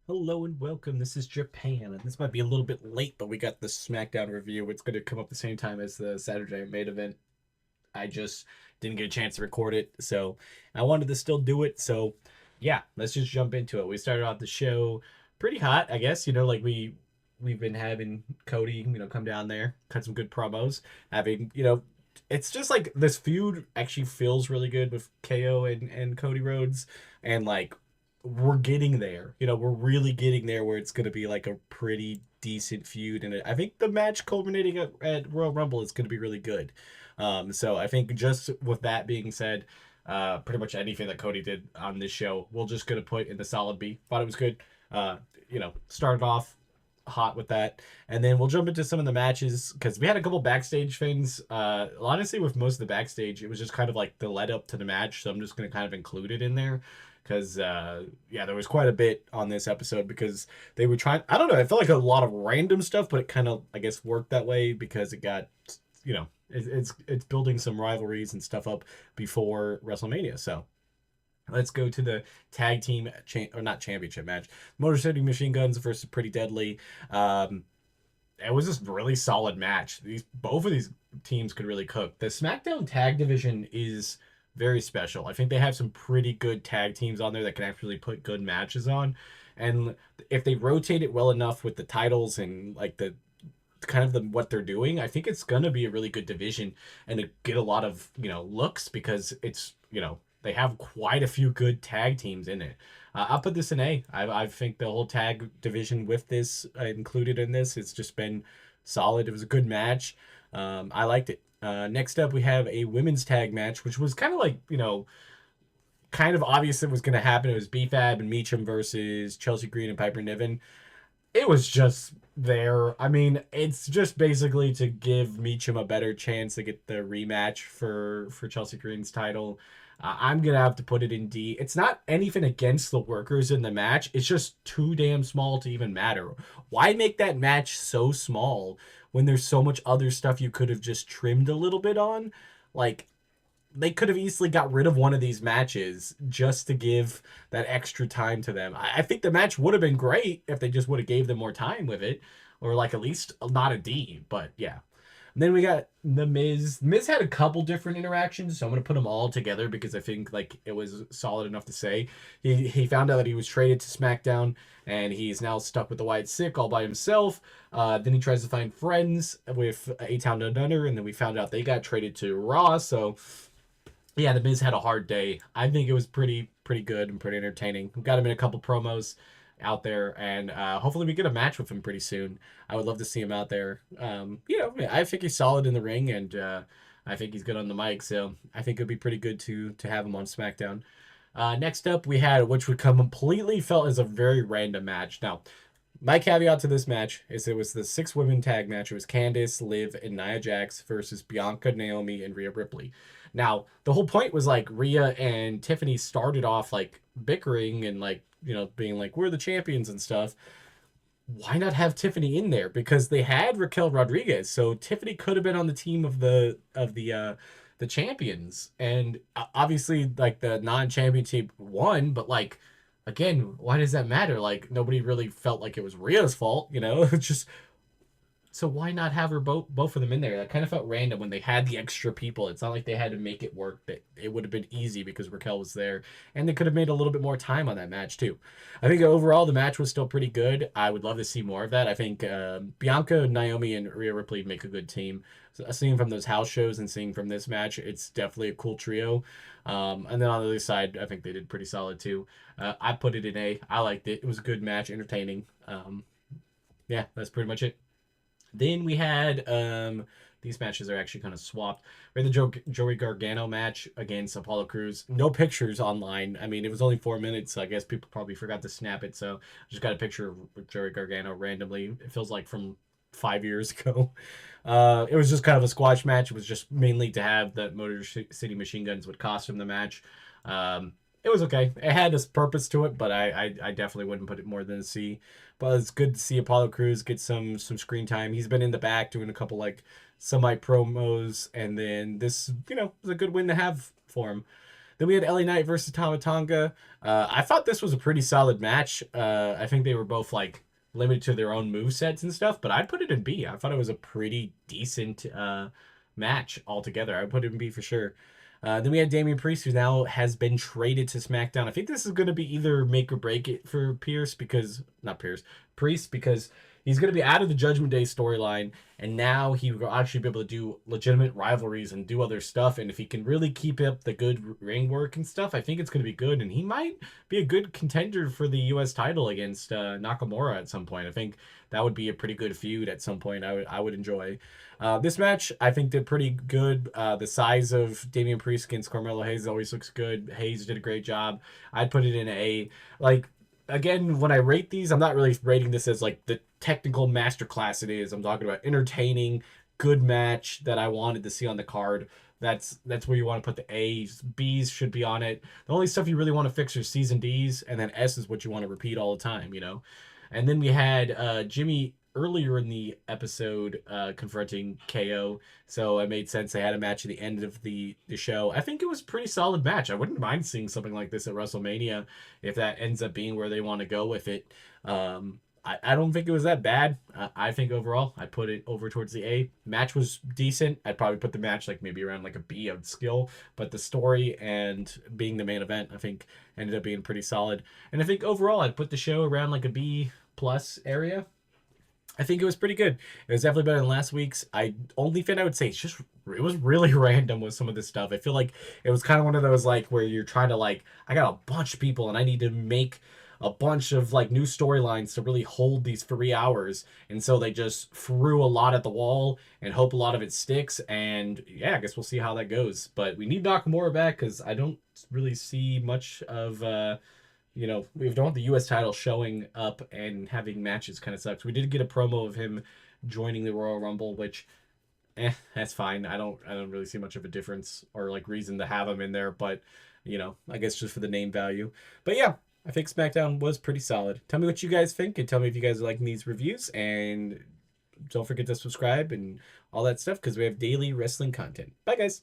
Hello and welcome. This is Japan, and this might be a little bit late, but we got the SmackDown review. It's going to come up the same time as the Saturday main event. I just didn't get a chance to record it, so I wanted to still do it. So, yeah, let's just jump into it. We started off the show pretty hot, I guess. Like we've been having Cody, come down there, cut some good promos, having it's just like this feud actually feels really good with KO and Cody Rhodes, and like we're getting there. We're really getting there where it's going to be like a pretty decent feud, and I think the match culminating at Royal Rumble is going to be really good. So I think just with that being said, pretty much anything that Cody did on this show, we're just gonna put in the solid B. Thought it was good. Started off hot with that, and then we'll jump into some of the matches because we had a couple backstage things. Honestly, with most of the backstage, it was just kind of like the lead up to the match, so I'm just gonna kind of include it in there because yeah, there was quite a bit on this episode because they were trying. I don't know. It felt like a lot of random stuff, but it kind of I guess worked that way because it got it's building some rivalries and stuff up before WrestleMania. So let's go to the tag team or not championship match. Motor City Machine Guns versus Pretty Deadly. It was just a really solid match. Both of these teams could really cook. The SmackDown tag division is very special. I think they have some pretty good tag teams on there that can actually put good matches on. And if they rotate it well enough with the titles and like the kind of what they're doing, I think it's gonna be a really good division and to get a lot of looks because it's they have quite a few good tag teams in it. I'll put this in A. I think the whole tag division with this included in this, it's just been solid. It was a good match. I liked it. Next up, we have a women's tag match, which was kind of like kind of obvious it was going to happen. It was BFAB and Meacham versus Chelsea Green and Piper Niven. It was just there. I mean, it's just basically to give Meacham a better chance to get the rematch for Chelsea Green's title. I'm gonna have to put it in D. It's not anything against the workers in the match. It's just too damn small to even matter. Why make that match so small when there's so much other stuff you could have just trimmed a little bit on? Like, they could have easily got rid of one of these matches just to give that extra time to them. I think the match would have been great if they just would have gave them more time with it, or like at least not a D. But yeah. And then we got the Miz. Miz had a couple different interactions, so I'm gonna put them all together because I think like it was solid enough to say. He found out that he was traded to SmackDown, and he's now stuck with the White Sick all by himself. Then he tries to find friends with A Town Down Under, and then we found out they got traded to Raw. So yeah, the Miz had a hard day. I think it was pretty good and pretty entertaining. We got him in a couple promos out there, and hopefully we get a match with him pretty soon. I would love to see him out there. I think he's solid in the ring, and I think he's good on the mic. So I think it'd be pretty good to have him on SmackDown. Next up, we had which would come completely felt as a very random match. Now, my caveat to this match is it was the 6 women tag match. It was Candice, Liv, and Nia Jax versus Bianca, Naomi, and Rhea Ripley. Now, the whole point was like Rhea and Tiffany started off like bickering and like, being like, we're the champions and stuff. Why not have Tiffany in there? Because they had Raquel Rodriguez, so Tiffany could have been on the team of the champions. And obviously, like the non-champion team won, but like again, why does that matter? Like nobody really felt like it was Rhea's fault, It's just so why not have her both of them in there? That kind of felt random when they had the extra people. It's not like they had to make it work. That it would have been easy because Raquel was there, and they could have made a little bit more time on that match too. I think overall the match was still pretty good. I would love to see more of that. I think Bianca, Naomi, and Rhea Ripley make a good team. So, seeing from those house shows and seeing from this match, it's definitely a cool trio. And then on the other side, I think they did pretty solid too. I put it in A. I liked it. It was a good match, entertaining. Yeah, that's pretty much it. Then we had these matches are actually kind of swapped. We had the Joey Gargano match against Apollo Crews. No pictures online. I mean, it was only 4 minutes, so I guess people probably forgot to snap it. So I just got a picture of Joey Gargano randomly. It feels like from 5 years ago. It was just kind of a squash match. It was just mainly to have that Motor City Machine Guns would cost him the match. It was okay. It had this purpose to it, but I definitely wouldn't put it more than a C. But it's good to see Apollo Crews get some screen time. He's been in the back doing a couple like semi promos, and then this was a good win to have for him. Then we had LA Knight versus Tama Tonga. I thought this was a pretty solid match. I think they were both like limited to their own move sets and stuff, but I'd put it in B. I thought it was a pretty decent match altogether. I would put it in B for sure. Then we had Damian Priest, who now has been traded to SmackDown. I think this is going to be either make or break it for Pierce because not Pierce, Priest, because he's going to be out of the Judgment Day storyline, and now he will actually be able to do legitimate rivalries and do other stuff. And if he can really keep up the good ring work and stuff, I think it's going to be good. And he might be a good contender for the U.S. title against Nakamura at some point. I think that would be a pretty good feud at some point. I would enjoy. This match, I think, did pretty good. The size of Damian Priest against Carmelo Hayes always looks good. Hayes did a great job. I'd put it in A. Like, again, when I rate these, I'm not really rating this as like the technical masterclass it is. I'm talking about entertaining, good match that I wanted to see on the card. That's where you want to put the A's. B's should be on it. The only stuff you really want to fix are C's and D's, and then S is what you want to repeat all the time, you know? And then we had Jimmy earlier in the episode confronting KO, so it made sense they had a match at the end of the show. I think it was a pretty solid match. I wouldn't mind seeing something like this at WrestleMania if that ends up being where they want to go with it. I don't think it was that bad. I think overall I put it over towards the A. Match was decent. I'd probably put the match like maybe around like a B of skill, but the story and being the main event I think ended up being pretty solid. And I think overall I'd put the show around like a B plus area. I think it was pretty good. It was definitely better than last week's. I only thing I would say is just it was really random with some of this stuff. I feel like it was kind of one of those like where you're trying to like I got a bunch of people and I need to make a bunch of like new storylines to really hold these 3 hours, and so they just threw a lot at the wall and hope a lot of it sticks. And yeah, I guess we'll see how that goes. But we need Nakamura back because I don't really see much of we don't want the U.S. title showing up and having matches kind of sucks. We did get a promo of him joining the Royal Rumble, which, that's fine. I don't really see much of a difference or like reason to have him in there, but I guess just for the name value. But yeah, I think SmackDown was pretty solid. Tell me what you guys think, and tell me if you guys are liking these reviews, and don't forget to subscribe and all that stuff because we have daily wrestling content. Bye, guys.